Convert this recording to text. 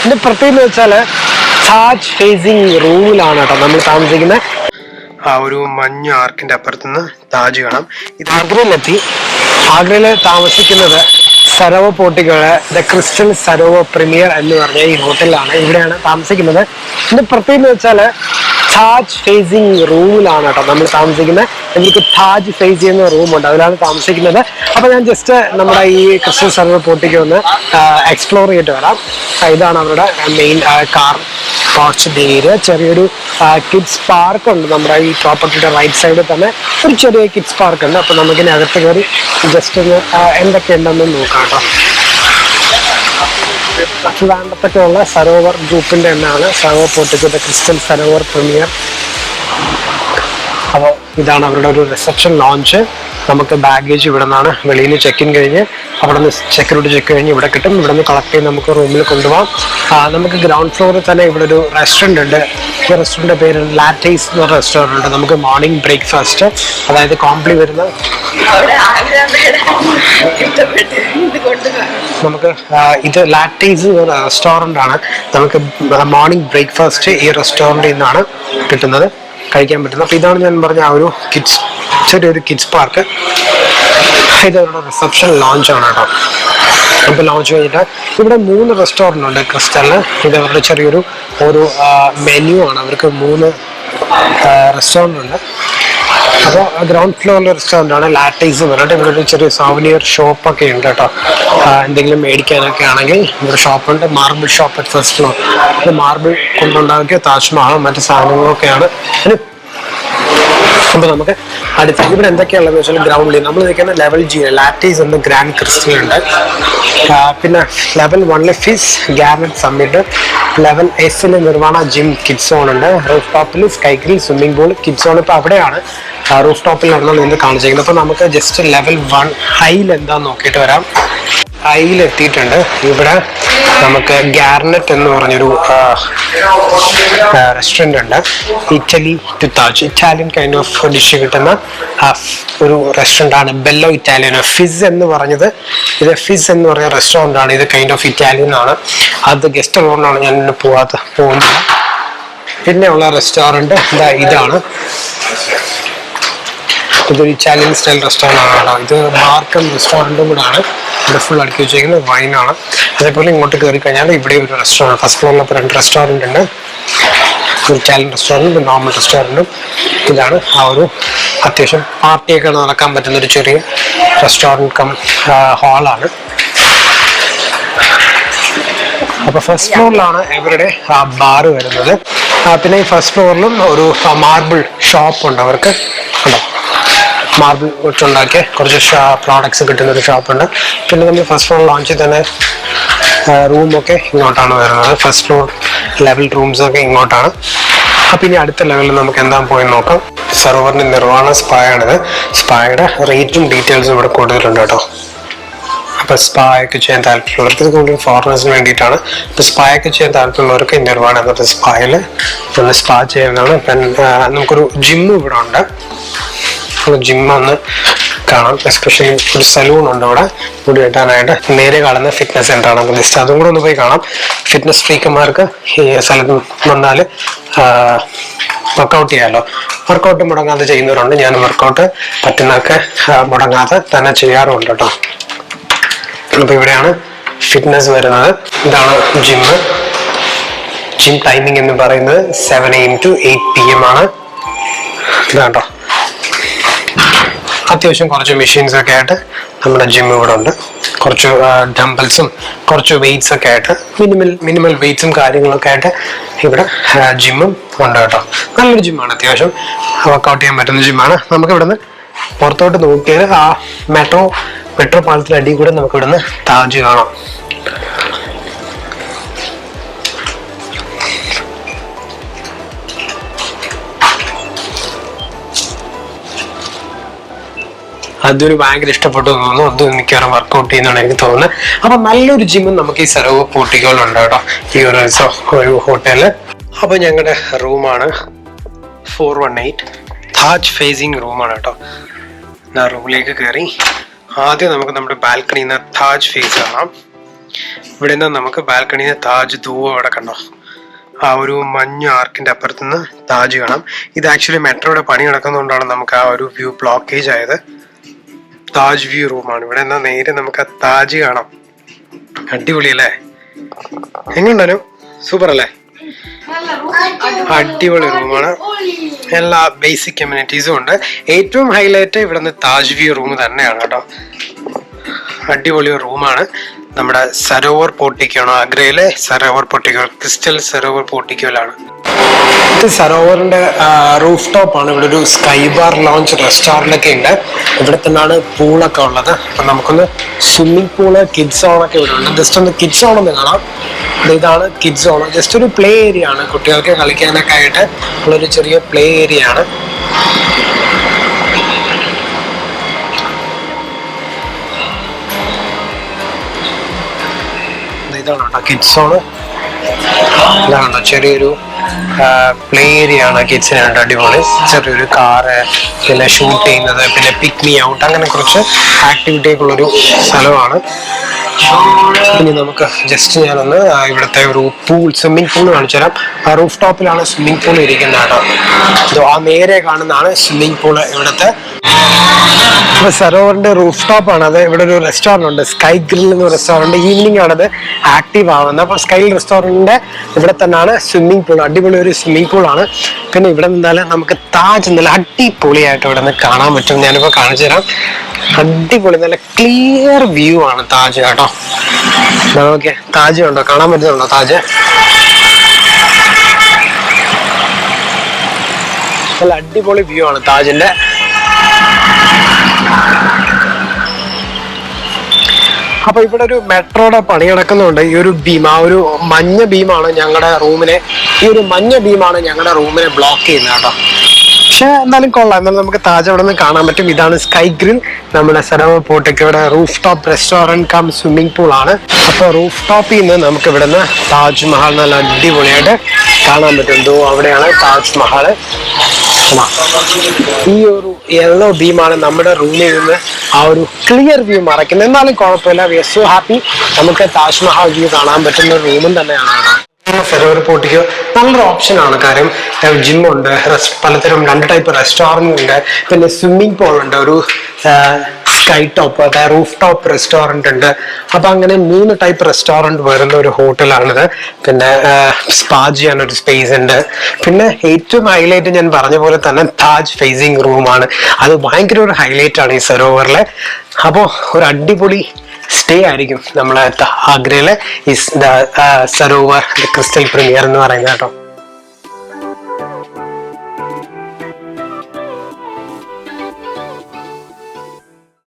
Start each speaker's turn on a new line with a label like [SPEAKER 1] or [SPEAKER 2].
[SPEAKER 1] ഇതിന്റെ പ്രത്യേകത വെച്ചാൽ താജ് ഫേസിങ് റൂമിലാണ് കേട്ടോ നമ്മൾ താമസിക്കുന്നത്. ആ ഒരു മഞ്ഞ ആർക്കിന്റെ അപ്പുറത്തുനിന്ന് താജ് കാണാം. ഇത് ആഗ്രയിലെത്തി. ആഗ്രയിൽ താമസിക്കുന്നത് സരോവർ പോർട്ടിക്കോള് ദ ക്രിസ്റ്റൽ സരോവർ പ്രീമിയർ എന്ന് പറഞ്ഞ ഈ ഹോട്ടലിലാണ്. ഇവിടെയാണ് താമസിക്കുന്നത്. ഇതിന്റെ പ്രത്യേകത വെച്ചാൽ താജ് ഫേസിങ് റൂമിലാണ് കേട്ടോ നമ്മൾ താമസിക്കുന്നത്. നമുക്ക് താജ് ഫേസ് ചെയ്യുന്ന റൂമുണ്ട്, അതിലാണ് താമസിക്കുന്നത്. അപ്പൊ ഞാൻ ജസ്റ്റ് നമ്മുടെ ഈ ക്രിസ്റ്റൽ സരോവർ പോർട്ടിക്കോ ഒന്ന് എക്സ്പ്ലോർ ചെയ്തിട്ട് വരാം. ഇതാണ് അവരുടെ മെയിൻ കാർ വാച്ച് ഏരിയ. ചെറിയൊരു കിഡ്സ് പാർക്ക് ഉണ്ട് നമ്മുടെ ഈ പ്രോപ്പർട്ടിയുടെ റൈറ്റ് സൈഡിൽ തന്നെ. ഒരു ചെറിയ കിഡ്സ് പാർക്ക് ഉണ്ട്. അപ്പൊ നമുക്കിനി അകത്ത് കയറി ജസ്റ്റ് ഒന്ന് എന്തൊക്കെയുണ്ടെന്ന് നോക്കാം കേട്ടോ. ട്രിവാൻഡ്രത്തൊക്കെയുള്ള സരോവർ ഗ്രൂപ്പിന്റെ തന്നെയാണ് സരോവർ പോർട്ടിക്കോയുടെ ക്രിസ്റ്റൽ സരോവർ പ്രീമിയർ. അപ്പോൾ ഇതാണ് അവരുടെ ഒരു റിസപ്ഷൻ ലോഞ്ച്. നമുക്ക് ബാഗേജ് ഇവിടെ നിന്നാണ് വെളിയിൽ ചെക്ക് ഇൻ കഴിഞ്ഞ് അവിടെ നിന്ന് സെക്യൂരിറ്റി ചെക്ക് കഴിഞ്ഞ് ഇവിടെ കിട്ടും. ഇവിടെ നിന്ന് കളക്ട് ചെയ്ത് നമുക്ക് റൂമിൽ കൊണ്ടുപോകാം. നമുക്ക് ഗ്രൗണ്ട് ഫ്ലോറിൽ തന്നെ ഇവിടെ ഒരു റെസ്റ്റോറൻറ്റ് ഉണ്ട്. ഈ റെസ്റ്റോറൻറ്റിൻ്റെ പേര് ലാറ്റേസ് എന്ന് പറഞ്ഞ റെസ്റ്റോറൻറ്റ് ഉണ്ട്. നമുക്ക് മോർണിംഗ് ബ്രേക്ക്ഫാസ്റ്റ്, അതായത് കോംപ്ലി വരുന്ന നമുക്ക് ഇത് ലാറ്റേസ് എന്ന് പറഞ്ഞ റെസ്റ്റോറൻ്റ് ആണ്. നമുക്ക് മോർണിംഗ് ബ്രേക്ക്ഫാസ്റ്റ് ഈ റെസ്റ്റോറൻറ്റിൽ നിന്നാണ് കിട്ടുന്നത്, കഴിക്കാൻ പറ്റുന്നത്. അപ്പോൾ ഇതാണ് ഞാൻ പറഞ്ഞ ആ ഒരു കിഡ്സ്, ചെറിയൊരു കിഡ്സ് പാർക്ക്. ഇത് അവരുടെ റിസപ്ഷൻ ലോഞ്ചാണ് കേട്ടോ. അപ്പോൾ ലോഞ്ച് കഴിഞ്ഞിട്ട് ഇവിടെ 3 റെസ്റ്റോറൻ്റ് ഉണ്ട് ക്രിസ്റ്റലിന്. ഇത് അവരുടെ ചെറിയൊരു ഒരു മെനു ആണ്. അവർക്ക് 3 റെസ്റ്റോറൻ്റ് ഉണ്ട്. അപ്പോൾ ഗ്രൗണ്ട് ഫ്ലോറിലെ റെസ്റ്റോറൻ്റ് ആണ് ലാറ്റേസ് പറഞ്ഞിട്ട്. ഇവിടെ ഒരു ചെറിയ സോവനിയർ ഷോപ്പൊക്കെ ഉണ്ട് കേട്ടോ. എന്തെങ്കിലും മേടിക്കാനൊക്കെ ആണെങ്കിൽ ഇവിടെ ഷോപ്പുണ്ട്. Marble shop at first floor. ഇത് മാർബിൾ കൊണ്ടുണ്ടാക്കിയ താജ്മഹൽ മറ്റു സാധനങ്ങളൊക്കെയാണ്. അപ്പോൾ നമുക്ക് അടുത്ത ഇവിടെ എന്തൊക്കെയാണെന്ന് വെച്ചാൽ ഗ്രൗണ്ടിൽ നമ്മൾ നിൽക്കുന്ന ലെവൽ G ലാറ്റേസ് ഉണ്ട്, ഗ്രാൻഡ് ക്രിസ്റ്റൽ ഉണ്ട്. പിന്നെ ലെവൽ 1 ഫിസ് ഗാർനറ്റ് സമ്മിറ്റ്. ലെവൽ S നിർവാണ ജിം കിഡ്സ് സോൺ ഉണ്ട്. റൂഫ് ടോപ്പിൽ sky grill, swimming pool, kids zone. ഇപ്പോൾ അവിടെയാണ് റൂഫ് ടോപ്പിൽ നടന്നാൽ നിന്ന് കാണിച്ചിരിക്കുന്നത്. അപ്പോൾ നമുക്ക് ജസ്റ്റ് ലെവൽ 1 ഹൈയിൽ എന്താന്ന് നോക്കിയിട്ട് വരാം. ഹൈയിൽ എത്തിയിട്ടുണ്ട്. ഇവിടെ നമുക്ക് ഗാർനറ്റ് എന്ന് പറഞ്ഞൊരു റെസ്റ്റോറൻ്റ് ഉണ്ട്. Italy to Taj, Italian kind of dish കിട്ടുന്ന ഒരു റെസ്റ്റോറൻ്റ് ആണ്. ബെല്ലോ ഇറ്റാലിയനോ. ഫിസ് എന്ന് പറഞ്ഞത് ഇത് ഫിസ് എന്ന് പറഞ്ഞ റെസ്റ്റോറൻ്റ് ആണ്. ഇത് കൈൻഡ് ഓഫ് ഇറ്റാലിയൻ ആണ്. അത് ഗസ്റ്റ് ഉള്ളതുകൊണ്ടാണ് ഞാൻ പോകുന്നത്. പിന്നെ ഉള്ള റെസ്റ്റോറൻറ്റ് ഇതാണ്. ഇതൊരു ഇറ്റാലിയൻ സ്റ്റൈൽ റെസ്റ്റോറൻ്റ് ആണ്. ഇത് മാർക്കം റെസ്റ്റോറൻറ്റും കൂടെ ആണ്. ഇവിടെ ഫുൾ അടുക്കി വെച്ചിരിക്കുന്നത് വൈനാണ്. അതേപോലെ ഇങ്ങോട്ട് കയറി കഴിഞ്ഞാൽ ഇവിടെ ഒരു റെസ്റ്റോറൻറ്റ്, ഫസ്റ്റ് ഫ്ലോറിൽ ഇപ്പോൾ 2 റെസ്റ്റോറൻറ്റ് ഉണ്ട്. ഒരു ഇറ്റാലിയൻ റെസ്റ്റോറൻറ്റും നോർമൽ റെസ്റ്റോറൻറ്റും. ഇതാണ് ആ ഒരു അത്യാവശ്യം പാർട്ടിയൊക്കെ നടക്കാൻ പറ്റുന്ന ഒരു ചെറിയ റെസ്റ്റോറൻറ്റ് കം ഹാളാണ്. അപ്പോൾ ഫസ്റ്റ് ഫ്ലോറിലാണ് ഇവരുടെ ബാറ് വരുന്നത്. പിന്നെ ഈ ഫസ്റ്റ് ഫ്ലോറിലും ഒരു മാർബിൾ ഷോപ്പ് ഉണ്ട് അവർക്ക്. ഉണ്ടോ, മാർബിൾ വെച്ചുണ്ടാക്കിയ കുറച്ച് പ്രോഡക്ട്സ് കിട്ടുന്ന ഒരു ഷോപ്പുണ്ട്. പിന്നെ നമ്മൾ ഫസ്റ്റ് ഫ്ലോർ ലോഞ്ചിൽ തന്നെ റൂമൊക്കെ ഇങ്ങോട്ടാണ് വരുന്നത്. ഫസ്റ്റ് ഫ്ലോർ ലെവൽ റൂംസൊക്കെ ഇങ്ങോട്ടാണ്. അപ്പം ഇനി അടുത്ത ലെവലിൽ നമുക്ക് എന്താ പോയി നോക്കാം. സരോവറിൻ്റെ നിർവ്വാണ സ്പായാണിത്. സ്പായുടെ റേറ്റും ഡീറ്റെയിൽസും ഇവിടെ കൊടുത്തിട്ടുണ്ട് കേട്ടോ. അപ്പോൾ സ്പായൊക്കെ ചെയ്യാൻ താല്പര്യമുള്ളവർക്ക്, ഇത് കൂടുതൽ ഫോറിനേഴ്സിന് വേണ്ടിയിട്ടാണ്. ഇപ്പോൾ സ്പായൊക്കെ ചെയ്യാൻ താല്പര്യമുള്ളവർക്ക് നിർവ്വാണ എന്നത് സ്പായിൽ ഒന്ന് സ്പാ ചെയ്യുന്നതാണ്. നമുക്കൊരു ജിമ്മ് ഇവിടെ ഉണ്ട്. ജിമ്മ് ഒന്ന് കാണാം. എസ്പെഷ്യലി ഒരു സലൂൺ ഉണ്ട് ഇവിടെ മുടി വെട്ടാനായിട്ട്. നേരെ കാണുന്ന ഫിറ്റ്നസ് സെൻ്റർ ആണ്. അപ്പോൾ ജസ്റ്റ് അതും കൂടെ ഒന്ന് പോയി കാണാം. ഫിറ്റ്നസ് ഫ്രീക്കന്മാർക്ക് ഈ സ്ഥലത്ത് വന്നാൽ വർക്കൗട്ട് ചെയ്യാമല്ലോ. വർക്കൗട്ട് മുടങ്ങാതെ ചെയ്യുന്നവരുണ്ട്. ഞാൻ വർക്കൗട്ട് പറ്റുന്നതൊക്കെ മുടങ്ങാതെ തന്നെ ചെയ്യാറുണ്ട് കേട്ടോ. അപ്പോൾ ഇവിടെയാണ് ഫിറ്റ്നസ് വരുന്നത്. ഇതാണ് ജിമ്മ്. ജിം ടൈമിംഗ് എന്ന് പറയുന്നത് 7 AM to 8 PM ആണ്. ഇതാട്ടോ. അത്യാവശ്യം കുറച്ച് മെഷീൻസ് ഒക്കെ ആയിട്ട് നമ്മുടെ ജിം ഇവിടെ ഉണ്ട്. കുറച്ച് ഡംബിൾസും കുറച്ച് വെയ്റ്റ്സ് ഒക്കെ ആയിട്ട് മിനിമൽ വെയ്റ്റ്സും കാര്യങ്ങളൊക്കെ ആയിട്ട് ഇവിടെ ജിമ്മും ഉണ്ട് കേട്ടോ. നല്ലൊരു ജിമ്മാണ്, അത്യാവശ്യം വർക്കൗട്ട് ചെയ്യാൻ പറ്റുന്ന ജിമ്മാണ്. നമുക്ക് ഇവിടുന്ന് പുറത്തോട്ട് നോക്കിയാൽ ആ മെട്രോ പാലത്തിൻ്റെ അടിയിൽ കൂടെ നമുക്ക് ഇവിടുന്ന് താജ് കാണാം. അതൊരു ഭയങ്കര ഇഷ്ടപ്പെട്ടു തോന്നുന്നു. അത് മിക്കവാറും വർക്കൗട്ട് ചെയ്യുന്നതാണ് എനിക്ക് തോന്നുന്നത്. അപ്പൊ നല്ലൊരു ജിമ്മും നമുക്ക് ഈ സരോവർ പോർട്ടിക്കോയിലുണ്ട് കേട്ടോ, ഈ ഒരു ഹോട്ടലില്. അപ്പൊ ഞങ്ങളുടെ റൂമാണ് 418 താജ് ഫേസിങ് റൂമാണ് കേട്ടോ. ഞാൻ റൂമിലേക്ക് കയറി. ആദ്യം നമുക്ക് നമ്മുടെ ബാൽക്കണിയിൽ നിന്ന് താജ് ഫേസ് കാണാം. ഇവിടെ നിന്ന് നമുക്ക് ബാൽക്കണിയിൽ താജ് ദൂവ് അവിടെ കണ്ടോ, ആ ഒരു മഞ്ഞ ആർക്കിന്റെ അപ്പുറത്തുനിന്ന് താജ് കാണാം. ഇത് ആക്ച്വലി മെട്രോയുടെ പണി നടക്കുന്നതുകൊണ്ടാണ് നമുക്ക് ആ ഒരു വ്യൂ ബ്ലോക്കേജ് ആയത്. താജ് വ്യൂ റൂമാണ്. ഇവിടെ നിന്ന് നേരെ നമുക്ക് ആ താജ് കാണാം. അടിപൊളി അല്ലേ? എങ്ങനെയുണ്ടാലും സൂപ്പർ അല്ലേ? അടിപൊളി റൂമാണ്. എല്ലാ ബേസിക് കമ്മ്യൂണിറ്റീസും ഉണ്ട്. ഏറ്റവും ഹൈലൈറ്റ് ഇവിടുന്ന് താജ് വ്യൂ റൂം തന്നെയാണ് കേട്ടോ. അടിപൊളി റൂമാണ്. നമ്മുടെ സരോവർ പോർട്ടിക്കോണ്, ആഗ്രയിലെ സരോവർ പോർട്ടിക്കോ, ക്രിസ്റ്റൽ സരോവർ പോർട്ടിക്കോയിലാണ്. ഇത് സരോവറിന്റെ റൂഫ് ടോപ്പ് ആണ്. ഇവിടെ ഒരു സ്കൈ ബാർ ലോഞ്ച് റെസ്റ്റോറന്റ് ഒക്കെ ഉണ്ട്. ഇവിടെ തന്നെയാണ് പൂളൊക്കെ ഉള്ളത്. അപ്പൊ നമുക്കൊന്ന് സ്വിമ്മിംഗ് പൂള്, കിഡ്സ് സോണൊക്കെ ഇവിടെ ഉണ്ട്. ജസ്റ്റ് ഒന്ന് കിഡ്സ് സോൺ ഒന്ന് കാണാം. ഇതാണ് കിഡ്സ് സോൺ. ജസ്റ്റ് ഒരു പ്ലേ ഏരിയ ആണ്, കുട്ടികൾക്ക് കളിക്കാനൊക്കെ ആയിട്ട് ഉള്ളൊരു ചെറിയ പ്ലേ ഏരിയ ആണ്. ഇതാണ് കേട്ടോ കിഡ്സ് സോണ്. ഇതാണോ ചെറിയൊരു പ്ലേ ഏരിയ ആണ് കിഡ്സിനായിട്ട്. അടിപൊളി. ചെറിയൊരു കാറ്, പിന്നെ ഷൂട്ട് ചെയ്യുന്നത്, പിന്നെ പിക് മീ ഔട്ട്, അങ്ങനെ കുറച്ച് ആക്ടിവിറ്റി ഒക്കെ ഉള്ളൊരു സ്ഥലമാണ്. ഇനി നമുക്ക് ജസ്റ്റ് ഞാനൊന്ന് ഇവിടുത്തെ ഒരു പൂൾ, സ്വിമ്മിംഗ് പൂൾ കാണിച്ചു തരാം. ആ റൂഫ് ടോപ്പിലാണ് സ്വിമ്മിംഗ് പൂൾ ഇരിക്കുന്നത് കേട്ടോ. ആ നേരെ കാണുന്നതാണ് സ്വിമ്മിംഗ് പൂള് ഇവിടുത്തെ. ഇപ്പൊ സരോവറിന്റെ റൂഫ് ടോപ്പ് ആണ് അത്. ഇവിടെ ഒരു റെസ്റ്റോറന്റ് ഉണ്ട്, സ്കൈ ഗ്രിൽ എന്ന റെസ്റ്റോറന്റ്. ഈവനിങ് ആണത് ആക്റ്റീവ് ആവുന്നത്. അപ്പൊ സ്കൈ റെസ്റ്റോറന്റിന്റെ ഇവിടെ തന്നെയാണ് സ്വിമ്മിംഗ് പൂൾ. അടിപൊളി ഒരു സ്വിമ്മിംഗ് പൂൾ ആണ്. പിന്നെ ഇവിടെ നിന്നാല് നമുക്ക് താജ് നല്ല അടിപൊളിയായിട്ട് ഇവിടെ നിന്ന് കാണാൻ പറ്റും. ഞാനിപ്പോ കാണിച്ചു തരാം. അടിപൊളി നല്ല ക്ലിയർ വ്യൂ ആണ് താജ് കേട്ടോ. ഓക്കെ, താജ് ഉണ്ടോ, കാണാൻ പറ്റുന്നുണ്ടോ താജ്? നല്ല അടിപൊളി വ്യൂ ആണ് താജിന്റെ. അപ്പൊ ഇവിടെ ഒരു മെട്രോയുടെ പണി നടക്കുന്നുണ്ട്. ഈ ഒരു ബീം, ആ ഒരു മഞ്ഞ ബീമാണ് ഞങ്ങളുടെ റൂമിനെ, ബ്ലോക്ക് ചെയ്യുന്നത് കേട്ടോ. പക്ഷെ എന്തായാലും കൊള്ളാം. എന്നാലും നമുക്ക് താജ് അവിടെ നിന്ന് കാണാൻ പറ്റും. ഇതാണ് സ്കൈ ഗ്രിൽ, നമ്മുടെ സരോവർ പോർട്ടിക്കോയുടെ roof top restaurant cum swimming pool ആണ്. അപ്പൊ റൂഫ് ടോപ്പിൽ നിന്ന് നമുക്ക് ഇവിടെ നിന്ന് താജ് മഹൽ നല്ല അടിപൊളിയായിട്ട് കാണാൻ പറ്റും. അവിടെയാണ് താജ് മഹൽ. ഈ ഒരു യെല്ലോ ബീമാണ് നമ്മുടെ റൂമിൽ നിന്ന് ആ ഒരു ക്ലിയർ വ്യൂ മറയ്ക്കുന്നത്. എന്നാലും കുഴപ്പമില്ല, വി ആർ സോ ഹാപ്പി. നമുക്ക് താജ്മഹൽ വ്യൂ കാണാൻ പറ്റുന്ന റൂമും തന്നെയാണ്. സരോവർ പോർട്ടിക്കോ നല്ലൊരു ഓപ്ഷൻ ആണ്. കാര്യം ജിമ്മുണ്ട്, പലതരം 2 ടൈപ്പ് റെസ്റ്റോറന്റ് ഉണ്ട്, പിന്നെ സ്വിമ്മിംഗ് പൂൾ ഉണ്ട്, ഒരു സ്കൈ ടോപ്പ്, അതായത് റൂഫ് ടോപ്പ് റെസ്റ്റോറന്റ് ഉണ്ട്. അപ്പൊ അങ്ങനെ 3 ടൈപ്പ് റെസ്റ്റോറന്റ് വരുന്ന ഒരു ഹോട്ടലാണിത്. പിന്നെ സ്പാ ചെയ്യാനൊരു സ്പേസ് ഉണ്ട്. പിന്നെ ഏറ്റവും ഹൈലൈറ്റ് ഞാൻ പറഞ്ഞ പോലെ തന്നെ താജ് ഫേസിംഗ് റൂമാണ്. അത് ഭയങ്കര ഒരു ഹൈലൈറ്റ് ആണ് ഈ സരോവറിലെ. അപ്പോ ഒരു അടിപൊളി സ്റ്റേ ആയിരിക്കും നമ്മളെ ആഗ്രയിലെ ഈ സരോവർ ക്രിസ്റ്റൽ പ്രീമിയർ എന്ന് പറയുന്നത് കേട്ടോ.